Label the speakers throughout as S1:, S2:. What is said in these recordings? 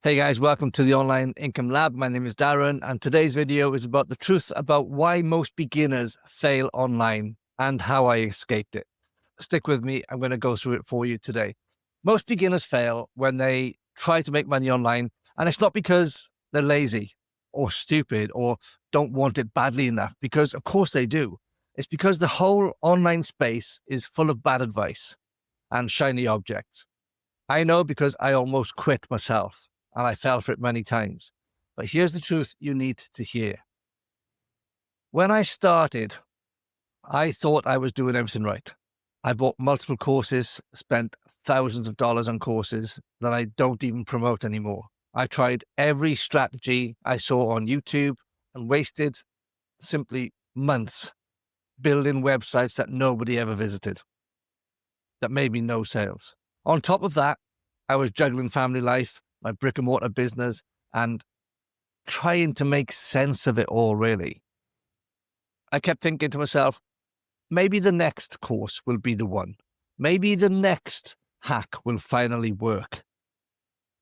S1: Hey guys, welcome to the Online Income Lab. My name is Darren, and today's video is about the truth about why most beginners fail online and how I escaped it. Stick with me. I'm going to go through it for you today. Most beginners fail when they try to make money online, and it's not because they're lazy or stupid or don't want it badly enough, because of course they do. It's because the whole online space is full of bad advice and shiny objects. I know because I almost quit myself and I fell for it many times. But here's the truth you need to hear. When I started, I thought I was doing everything right. I bought multiple courses, spent thousands of dollars on courses that I don't even promote anymore. I tried every strategy I saw on YouTube and wasted simply months building websites that nobody ever visited, that made me no sales. On top of that, I was juggling family life, my brick and mortar business, and trying to make sense of it all, really. I kept thinking to myself, maybe the next course will be the one. Maybe the next hack will finally work.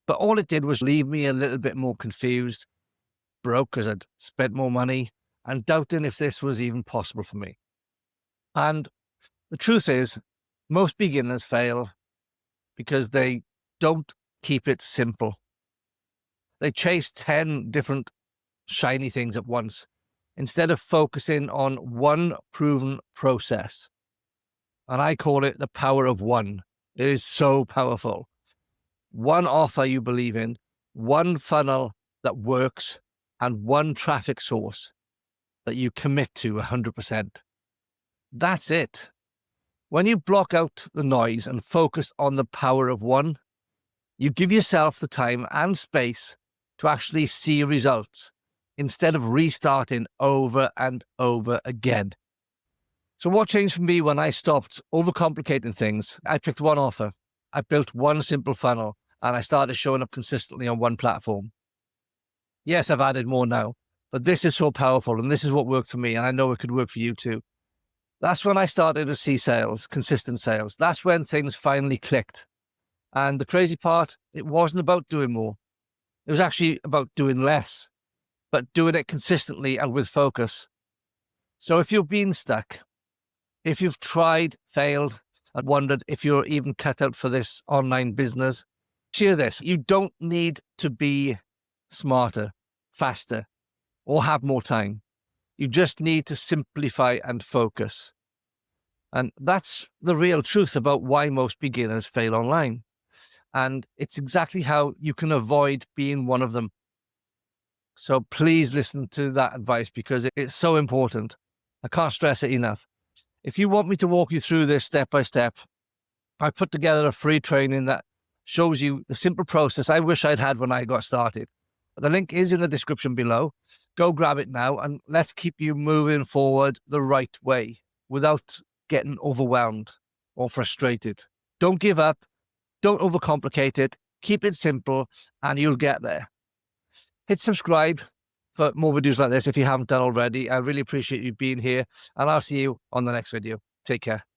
S1: But all it did was leave me a little bit more confused, broke because I'd spent more money, and doubting if this was even possible for me. And the truth is, most beginners fail because they don't keep it simple. They chase 10 different shiny things at once instead of focusing on one proven process. And I call it the power of one. It is so powerful. One offer you believe in, one funnel that works, and one traffic source that you commit to 100%. That's it. When you block out the noise and focus on the power of one, you give yourself the time and space to actually see results instead of restarting over and over again. So what changed for me when I stopped overcomplicating things? I picked one offer. I built one simple funnel and I started showing up consistently on one platform. Yes, I've added more now, but this is so powerful and this is what worked for me, and I know it could work for you too. That's when I started to see sales, consistent sales. That's when things finally clicked. And the crazy part, it wasn't about doing more. It was actually about doing less, but doing it consistently and with focus. So if you've been stuck, if you've tried, failed, and wondered if you're even cut out for this online business, hear this. You don't need to be smarter, faster, or have more time. You just need to simplify and focus. And that's the real truth about why most beginners fail online. And it's exactly how you can avoid being one of them. So please listen to that advice because it's so important. I can't stress it enough. If you want me to walk you through this step by step, I've put together a free training that shows you the simple process I wish I'd had when I got started. The link is in the description below. Go grab it now and let's keep you moving forward the right way without getting overwhelmed or frustrated. Don't give up. Don't overcomplicate it. Keep it simple and you'll get there. Hit subscribe for more videos like this if you haven't done already. I really appreciate you being here, and I'll see you on the next video. Take care.